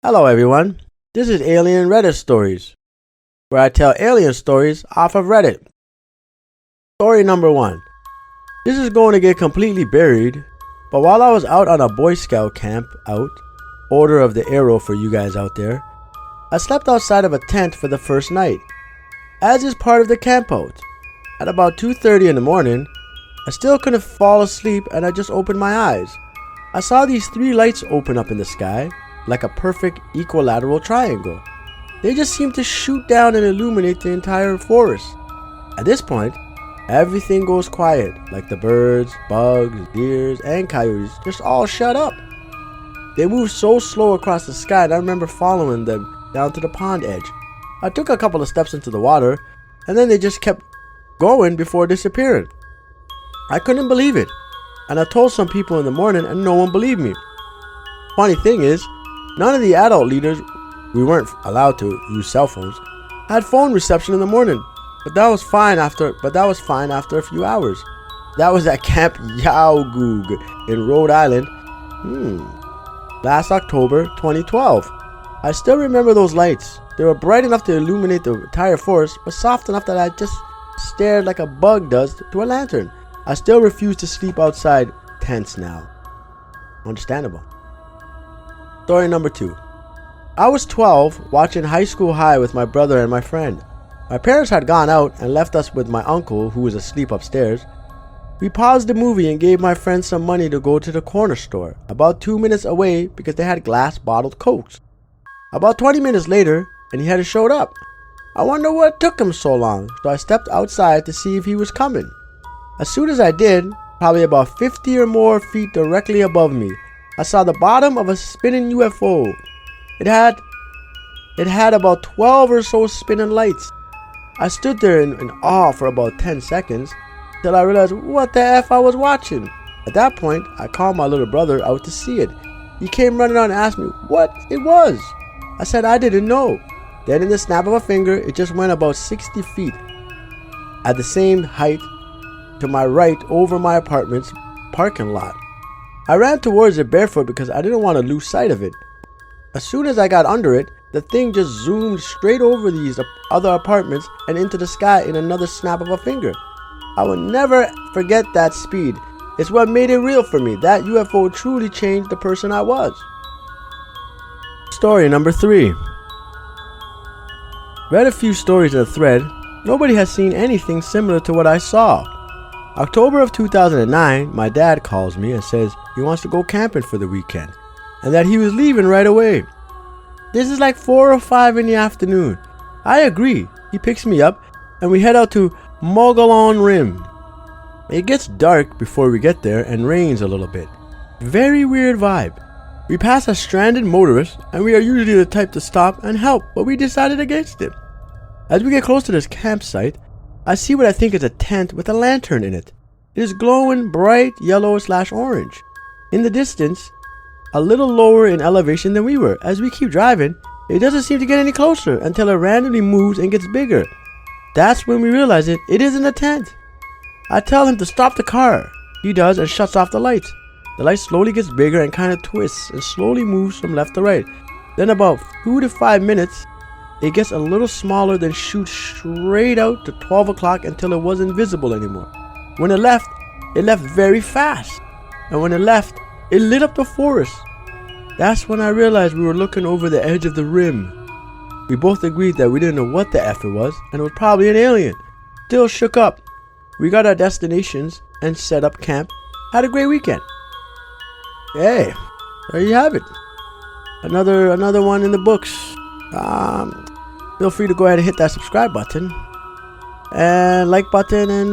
Hello everyone, this is Alien Reddit Stories, where I tell alien stories off of Reddit. Story number 1. This is going to get completely buried, but while I was out on a Boy Scout camp out, Order of the Arrow for you guys out there, I slept outside of a tent for the first night, as is part of the camp out. At about 2:30 in the morning, I still couldn't fall asleep and I just opened my eyes. I saw these 3 lights open up in the sky, like a perfect equilateral triangle. They just seemed to shoot down and illuminate the entire forest. At this point, everything goes quiet, like the birds, bugs, deers, and coyotes just all shut up. They moved so slow across the sky and I remember following them down to the pond edge. I took a couple of steps into the water and then they just kept going before disappearing. I couldn't believe it, and I told some people in the morning and no one believed me. Funny thing is, none of the adult leaders, we weren't allowed to use cell phones, had phone reception in the morning, but that was fine after a few hours. That was at Camp Yaogoog in Rhode Island. Last October 2012. I still remember those lights. They were bright enough to illuminate the entire forest, but soft enough that I just stared like a bug does to a lantern. I still refuse to sleep outside tents now. Understandable. Story number 2. I was 12 watching High School High with my brother and my friend. My parents had gone out and left us with my uncle, who was asleep upstairs. We paused the movie and gave my friend some money to go to the corner store, about 2 minutes away because they had glass bottled Cokes. About 20 minutes later, and he hadn't showed up. I wonder what took him so long, so I stepped outside to see if he was coming. As soon as I did, probably about 50 or more feet directly above me, I saw the bottom of a spinning UFO. It had about 12 or so spinning lights. I stood there in awe for about 10 seconds till I realized what the F I was watching. At that point, I called my little brother out to see it. He came running out and asked me what it was. I said I didn't know. Then in the snap of a finger, it just went about 60 feet at the same height to my right over my apartment's parking lot. I ran towards it barefoot because I didn't want to lose sight of it. As soon as I got under it, the thing just zoomed straight over these other apartments and into the sky in another snap of a finger. I will never forget that speed. It's what made it real for me. That UFO truly changed the person I was. Story number 3. Read a few stories in the thread. Nobody has seen anything similar to what I saw. October of 2009, my dad calls me and says he wants to go camping for the weekend and that he was leaving right away. This is like 4 or 5 in the afternoon. I agree. He picks me up and we head out to Mogollon Rim. It gets dark before we get there and rains a little bit. Very weird vibe. We pass a stranded motorist and we are usually the type to stop and help, but we decided against it. As we get close to this campsite, I see what I think is a tent with a lantern in it. It is glowing bright yellow/orange. In the distance, a little lower in elevation than we were. As we keep driving, it doesn't seem to get any closer until it randomly moves and gets bigger. That's when we realize it isn't a tent. I tell him to stop the car. He does and shuts off the lights. The light slowly gets bigger and kind of twists and slowly moves from left to right. Then about 2 to 5 minutes, it gets a little smaller, then shoots straight out to 12 o'clock until it wasn't visible anymore. When it left very fast. And when it left, it lit up the forest. That's when I realized we were looking over the edge of the rim. We both agreed that we didn't know what the F it was, and it was probably an alien. Still shook up. We got our destinations and set up camp. Had a great weekend. Hey, there you have it. Another one in the books. Feel free to go ahead and hit that subscribe button and like button and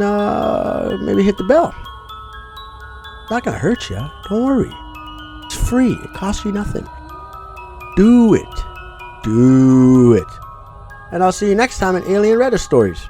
maybe hit the bell. Not gonna hurt you. Don't worry. It's free. It costs you nothing. Do it. And I'll see you next time in Alien Reddit Stories.